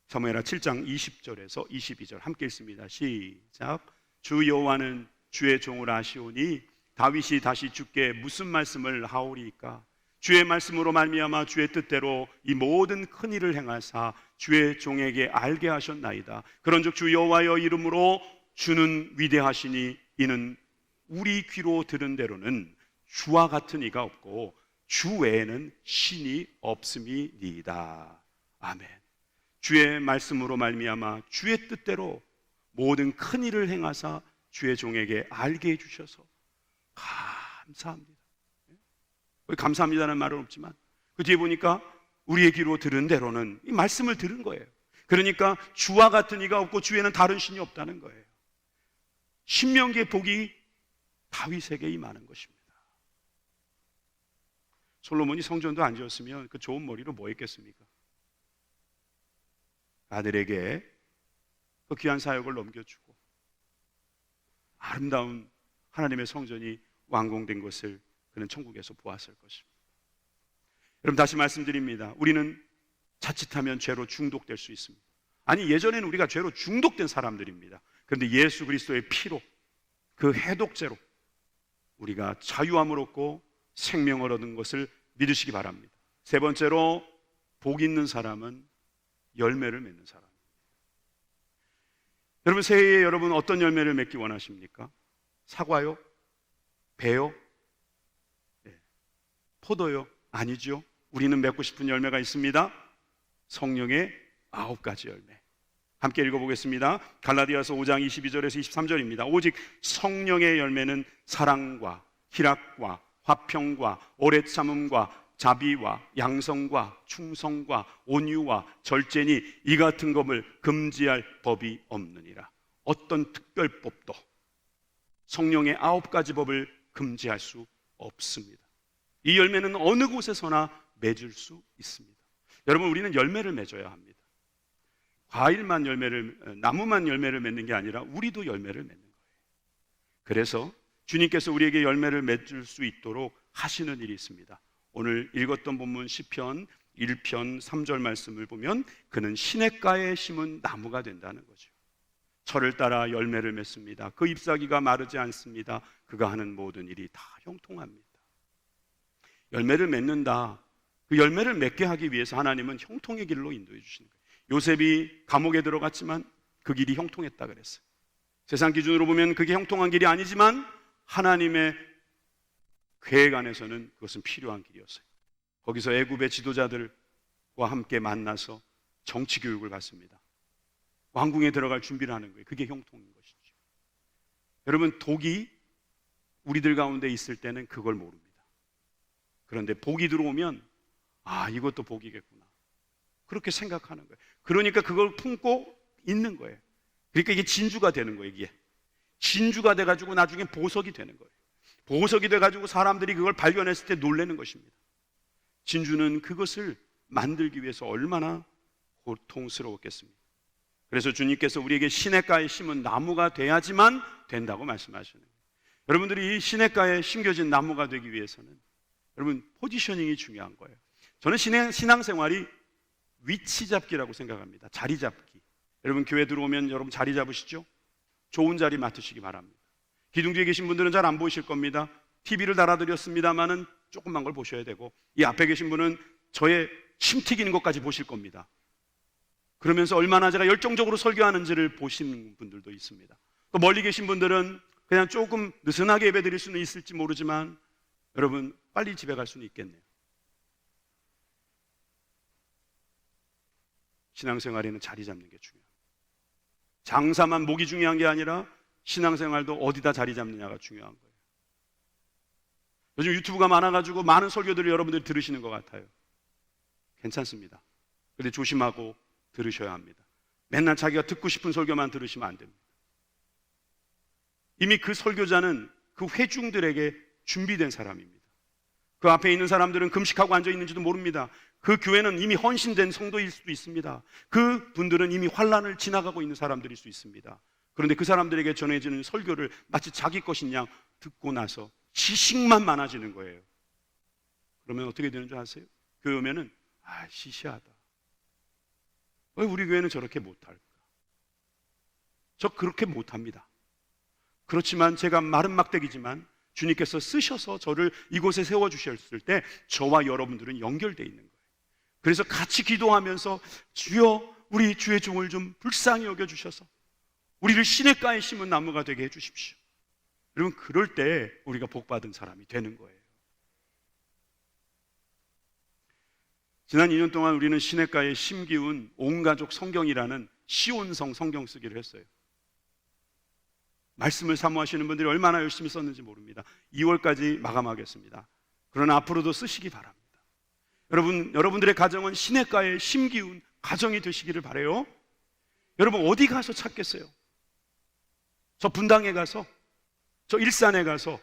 사무엘하 7장 20절에서 22절 함께 읽습니다. 시작. 주 여호와는 주의 종을 아시오니 다윗이 다시 주께 무슨 말씀을 하오리이까? 주의 말씀으로 말미암아 주의 뜻대로 이 모든 큰 일을 행하사 주의 종에게 알게 하셨나이다. 그런즉 주 여호와의 이름으로 주는 위대하시니 이는 우리 귀로 들은 대로는 주와 같은 이가 없고 주 외에는 신이 없음이니이다. 아멘. 주의 말씀으로 말미암아 주의 뜻대로 모든 큰 일을 행하사 주의 종에게 알게 해주셔서 감사합니다. 감사합니다는 말은 없지만 그 뒤에 보니까 우리의 귀로 들은 대로는 이 말씀을 들은 거예요. 그러니까 주와 같은 이가 없고 주에는 다른 신이 없다는 거예요. 신명기의 복이 다윗에게 임하는 것입니다. 솔로몬이 성전도 안 지었으면 그 좋은 머리로 뭐 했겠습니까? 아들에게 그 귀한 사역을 넘겨주고 아름다운 하나님의 성전이 완공된 것을 그는 천국에서 보았을 것입니다. 여러분, 다시 말씀드립니다. 우리는 자칫하면 죄로 중독될 수 있습니다. 아니, 예전에는 우리가 죄로 중독된 사람들입니다. 그런데 예수 그리스도의 피로, 그 해독제로 우리가 자유함을 얻고 생명을 얻은 것을 믿으시기 바랍니다. 세 번째로, 복 있는 사람은 열매를 맺는 사람. 여러분, 새해에 여러분 어떤 열매를 맺기 원하십니까? 사과요? 배요? 네. 포도요? 아니죠. 우리는 맺고 싶은 열매가 있습니다. 성령의 9가지 열매. 함께 읽어보겠습니다. 갈라디아서 5장 22절에서 23절입니다. 오직 성령의 열매는 사랑과 희락과 화평과 오래 참음과 자비와 양성과 충성과 온유와 절제니 이 같은 것을 금지할 법이 없느니라. 어떤 특별법도 성령의 9가지 법을 금지할 수 없습니다. 이 열매는 어느 곳에서나 맺을 수 있습니다. 여러분, 우리는 열매를 맺어야 합니다. 나무만 열매를 맺는 게 아니라 우리도 열매를 맺는 거예요. 그래서 주님께서 우리에게 열매를 맺을 수 있도록 하시는 일이 있습니다. 오늘 읽었던 본문 시편 1편 3절 말씀을 보면 그는 시냇가에 심은 나무가 된다는 거죠. 철을 따라 열매를 맺습니다. 그 잎사귀가 마르지 않습니다. 그가 하는 모든 일이 다 형통합니다. 열매를 맺는다. 그 열매를 맺게 하기 위해서 하나님은 형통의 길로 인도해 주시는 거예요. 요셉이 감옥에 들어갔지만 그 길이 형통했다 그랬어요. 세상 기준으로 보면 그게 형통한 길이 아니지만 하나님의 계획 안에서는 그것은 필요한 길이었어요. 거기서 애굽의 지도자들과 함께 만나서 정치 교육을 받습니다. 왕궁에 들어갈 준비를 하는 거예요. 그게 형통인 것이죠. 여러분, 독이 우리들 가운데 있을 때는 그걸 모릅니다. 그런데 복이 들어오면 이것도 복이겠구나, 그렇게 생각하는 거예요. 그러니까 그걸 품고 있는 거예요. 그러니까 이게 진주가 되는 거예요. 이게 진주가 돼가지고 나중에 보석이 되는 거예요. 보석이 돼가지고 사람들이 그걸 발견했을 때 놀라는 것입니다. 진주는 그것을 만들기 위해서 얼마나 고통스러웠겠습니까? 그래서 주님께서 우리에게 시냇가에 심은 나무가 돼야지만 된다고 말씀하시는 거예요. 여러분들이 이 시냇가에 심겨진 나무가 되기 위해서는 여러분 포지셔닝이 중요한 거예요. 저는 신앙생활이 위치 잡기라고 생각합니다. 자리 잡기. 여러분 교회 들어오면 여러분 자리 잡으시죠? 좋은 자리 맡으시기 바랍니다. 기둥 뒤에 계신 분들은 잘 안 보이실 겁니다. TV를 달아드렸습니다만은 조금만 걸 보셔야 되고, 이 앞에 계신 분은 저의 침 튀기는 것까지 보실 겁니다. 그러면서 얼마나 제가 열정적으로 설교하는지를 보시는 분들도 있습니다. 또 멀리 계신 분들은 그냥 조금 느슨하게 예배 드릴 수는 있을지 모르지만 여러분 빨리 집에 갈 수는 있겠네요. 신앙생활에는 자리 잡는 게 중요합니다. 장사만 목이 중요한 게 아니라 신앙생활도 어디다 자리 잡느냐가 중요한 거예요. 요즘 유튜브가 많아가지고 많은 설교들을 여러분들이 들으시는 것 같아요. 괜찮습니다. 그런데 조심하고 들으셔야 합니다. 맨날 자기가 듣고 싶은 설교만 들으시면 안 됩니다. 이미 그 설교자는 그 회중들에게 준비된 사람입니다. 그 앞에 있는 사람들은 금식하고 앉아 있는지도 모릅니다. 그 교회는 이미 헌신된 성도일 수도 있습니다. 그 분들은 이미 환난을 지나가고 있는 사람들일 수 있습니다. 그런데 그 사람들에게 전해지는 설교를 마치 자기 것인 양 듣고 나서 지식만 많아지는 거예요. 그러면 어떻게 되는 줄 아세요? 교회 오면은 시시하다. 왜 우리 교회는 저렇게 못할까? 저 그렇게 못합니다. 그렇지만 제가 마른 막대기지만 주님께서 쓰셔서 저를 이곳에 세워주셨을 때 저와 여러분들은 연결되어 있는 거예요. 그래서 같이 기도하면서 주여 우리 주의 종을 좀 불쌍히 여겨주셔서 우리를 시냇가에 심은 나무가 되게 해주십시오. 여러분 그럴 때 우리가 복받은 사람이 되는 거예요. 지난 2년 동안 우리는 시냇가에 심기운 온가족 성경이라는 시온성 성경 쓰기를 했어요. 말씀을 사모하시는 분들이 얼마나 열심히 썼는지 모릅니다. 2월까지 마감하겠습니다. 그러나 앞으로도 쓰시기 바랍니다. 여러분들의 가정은 시냇가에 심기운 가정이 되시기를 바라요. 여러분 어디 가서 찾겠어요? 저 분당에 가서, 저 일산에 가서,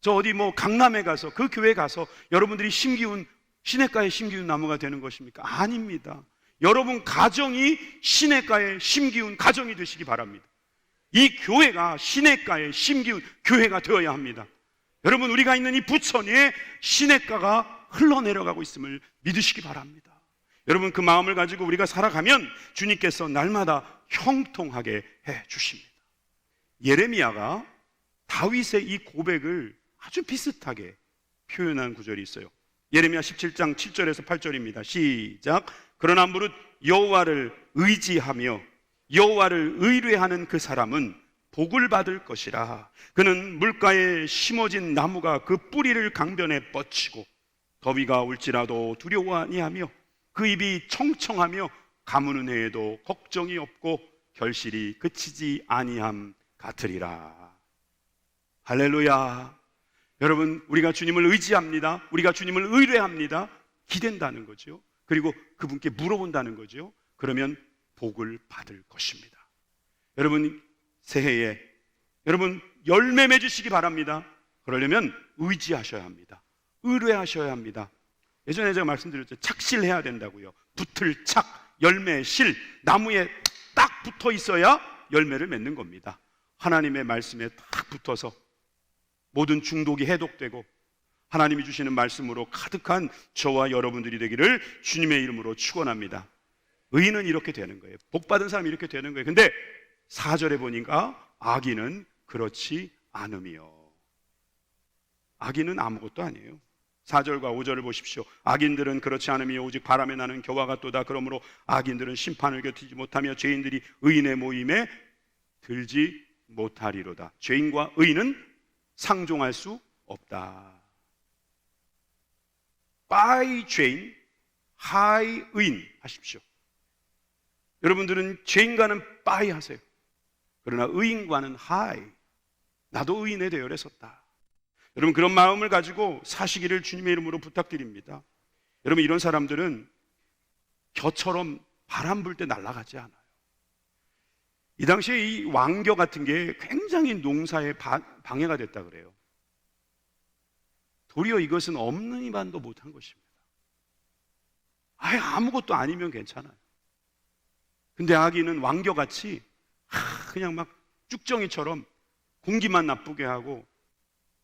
저 어디 강남에 가서, 그 교회 가서 여러분들이 심기운 시냇가에 심기운 나무가 되는 것입니까? 아닙니다. 여러분 가정이 시냇가에 심기운 가정이 되시기 바랍니다. 이 교회가 시냇가에 심기운 교회가 되어야 합니다. 여러분 우리가 있는 이 부천에 시냇가가 흘러내려가고 있음을 믿으시기 바랍니다. 여러분, 그 마음을 가지고 우리가 살아가면 주님께서 날마다 형통하게 해 주십니다. 예레미야가 다윗의 이 고백을 아주 비슷하게 표현한 구절이 있어요. 예레미야 17장 7절에서 8절입니다. 시작. 그러나 무릇 여호와를 의지하며 여호와를 의뢰하는 그 사람은 복을 받을 것이라. 그는 물가에 심어진 나무가 그 뿌리를 강변에 뻗치고 더위가 올지라도 두려워 아니하며 그 입이 청청하며 가무는 해에도 걱정이 없고 결실이 그치지 아니함 같으리라. 할렐루야. 여러분, 우리가 주님을 의지합니다. 우리가 주님을 의뢰합니다. 기댄다는 거죠. 그리고 그분께 물어본다는 거죠. 그러면 복을 받을 것입니다. 여러분, 새해에 여러분 열매 맺으시기 바랍니다. 그러려면 의지하셔야 합니다. 의뢰하셔야 합니다. 예전에 제가 말씀드렸죠. 착실해야 된다고요. 붙을 착, 열매 실, 나무에 딱 붙어 있어야 열매를 맺는 겁니다. 하나님의 말씀에 딱 붙어서 모든 중독이 해독되고 하나님이 주시는 말씀으로 가득한 저와 여러분들이 되기를 주님의 이름으로 축원합니다. 의인은 이렇게 되는 거예요. 복받은 사람이 이렇게 되는 거예요. 근데 4절에 보니까 악인은 그렇지 않으며, 악인은 아무것도 아니에요. 4절과 5절을 보십시오. 악인들은 그렇지 않으며 오직 바람에 나는 겨와 같도다. 그러므로 악인들은 심판을 견디지 못하며 죄인들이 의인의 모임에 들지 못하리로다. 죄인과 의인은 상종할 수 없다. by 죄인, high 의인 하십시오. 여러분들은 죄인과는 by 하세요. 그러나 의인과는 high. 나도 의인의 대열에 섰다. 여러분, 그런 마음을 가지고 사시기를 주님의 이름으로 부탁드립니다. 여러분, 이런 사람들은 겨처럼 바람 불 때 날아가지 않아요. 이 당시에 이 왕겨 같은 게 굉장히 농사에 방해가 됐다 그래요. 도리어 이것은 없는 이만도 못한 것입니다. 아예 아무것도 아니면 괜찮아요. 근데 악인은 왕겨같이 그냥 막 쭉정이처럼 공기만 나쁘게 하고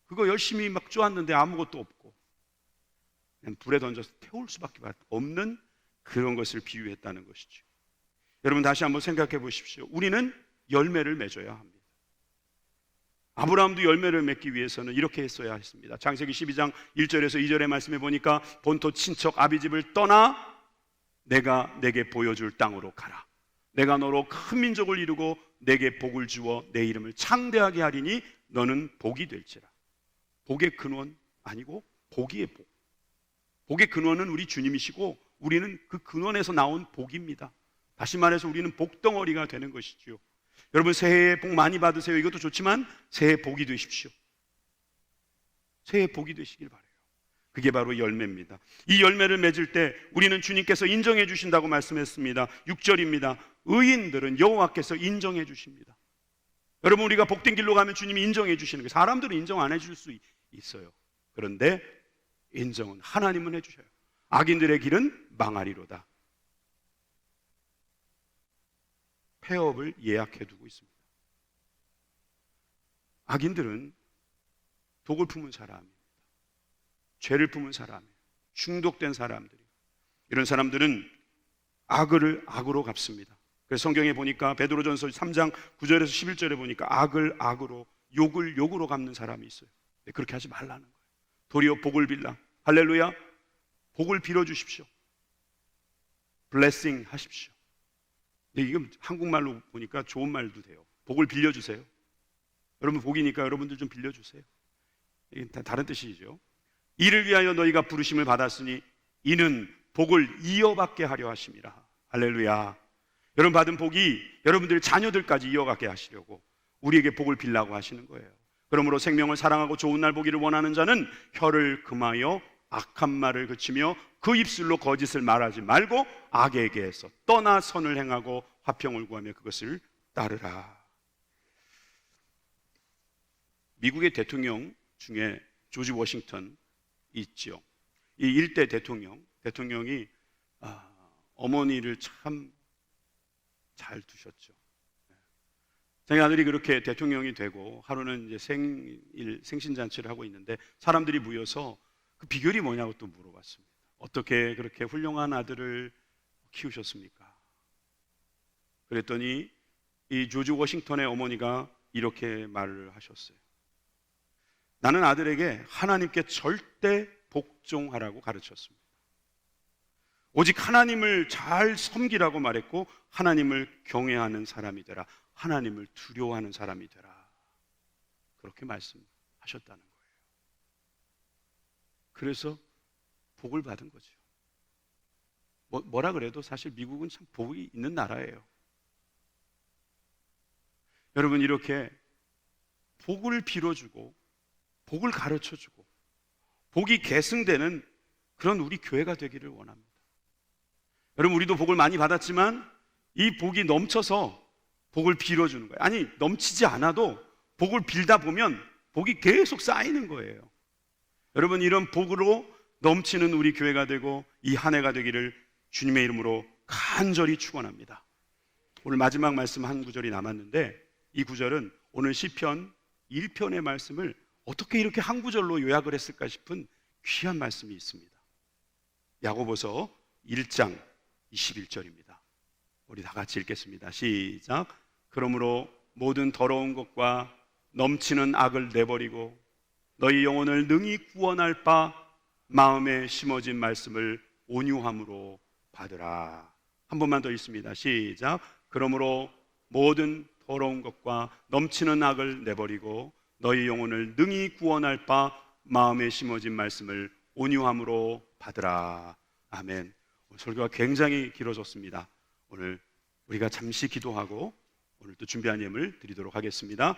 그거 열심히 막 쪼았는데 아무것도 없고 그냥 불에 던져서 태울 수밖에 없는 그런 것을 비유했다는 것이죠. 여러분, 다시 한번 생각해 보십시오. 우리는 열매를 맺어야 합니다. 아브라함도 열매를 맺기 위해서는 이렇게 했어야 했습니다. 창세기 12장 1절에서 2절의 말씀에 보니까 본토 친척 아비집을 떠나 내가 내게 보여줄 땅으로 가라. 내가 너로 큰 민족을 이루고 내게 복을 주어 내 이름을 창대하게 하리니 너는 복이 될지라. 복의 근원 아니고 복이의 복. 복의 근원은 우리 주님이시고 우리는 그 근원에서 나온 복입니다. 다시 말해서 우리는 복덩어리가 되는 것이지요. 여러분, 새해에 복 많이 받으세요. 이것도 좋지만 새해 복이 되십시오. 새해 복이 되시길 바라요. 그게 바로 열매입니다. 이 열매를 맺을 때 우리는 주님께서 인정해 주신다고 말씀했습니다. 6절입니다. 의인들은 여호와께서 인정해 주십니다. 여러분, 우리가 복된 길로 가면 주님이 인정해 주시는 거예요. 사람들은 인정 안 해줄 수 있어요. 그런데 인정은 하나님은 해주셔요. 악인들의 길은 망하리로다. 폐업을 예약해 두고 있습니다. 악인들은 독을 품은 사람입니다. 죄를 품은 사람이에요. 중독된 사람들이에요. 이런 사람들은 악을 악으로 갚습니다. 그래서 성경에 보니까 베드로전서 3장 9절에서 11절에 보니까 악을 악으로, 욕을 욕으로 갚는 사람이 있어요. 그렇게 하지 말라는 거예요. 도리어 복을 빌라. 할렐루야. 복을 빌어주십시오. 블레싱 하십시오. 이게 한국말로 보니까 좋은 말도 돼요. 복을 빌려주세요. 여러분, 복이니까 여러분들 좀 빌려주세요. 이게 다른 뜻이죠. 이를 위하여 너희가 부르심을 받았으니 이는 복을 이어받게 하려 하심이라. 할렐루야. 여러분, 받은 복이 여러분들 자녀들까지 이어가게 하시려고 우리에게 복을 빌라고 하시는 거예요. 그러므로 생명을 사랑하고 좋은 날 보기를 원하는 자는 혀를 금하여 악한 말을 그치며 그 입술로 거짓을 말하지 말고 악에게서 떠나 선을 행하고 화평을 구하며 그것을 따르라. 미국의 대통령 중에 조지 워싱턴 있죠. 이 일대 대통령이 어머니를 참 잘 두셨죠. 자기 아들이 그렇게 대통령이 되고 하루는 이제 생신잔치를 하고 있는데 사람들이 모여서 그 비결이 뭐냐고 또 물어봤습니다. 어떻게 그렇게 훌륭한 아들을 키우셨습니까? 그랬더니 이 조지 워싱턴의 어머니가 이렇게 말을 하셨어요. 나는 아들에게 하나님께 절대 복종하라고 가르쳤습니다. 오직 하나님을 잘 섬기라고 말했고, 하나님을 경외하는 사람이 되라, 하나님을 두려워하는 사람이 되라, 그렇게 말씀하셨다는 거예요. 그래서 복을 받은 거죠. 뭐라 그래도 사실 미국은 참 복이 있는 나라예요. 여러분, 이렇게 복을 빌어주고 복을 가르쳐주고 복이 계승되는 그런 우리 교회가 되기를 원합니다. 여러분, 우리도 복을 많이 받았지만 이 복이 넘쳐서 복을 빌어주는 거예요. 아니, 넘치지 않아도 복을 빌다 보면 복이 계속 쌓이는 거예요. 여러분, 이런 복으로 넘치는 우리 교회가 되고 이 한 해가 되기를 주님의 이름으로 간절히 축원합니다. 오늘 마지막 말씀 한 구절이 남았는데, 이 구절은 오늘 시편 1편의 말씀을 어떻게 이렇게 한 구절로 요약을 했을까 싶은 귀한 말씀이 있습니다. 야고보서 1장 21절입니다. 우리 다 같이 읽겠습니다. 시작. 그러므로 모든 더러운 것과 넘치는 악을 내버리고 너희 영혼을 능히 구원할 바 마음에 심어진 말씀을 온유함으로 받으라. 한 번만 더 읽습니다. 시작. 그러므로 모든 더러운 것과 넘치는 악을 내버리고 너희 영혼을 능히 구원할 바 마음에 심어진 말씀을 온유함으로 받으라. 아멘. 설교가 굉장히 길어졌습니다. 오늘 우리가 잠시 기도하고 오늘 또 준비한 예물 드리도록 하겠습니다.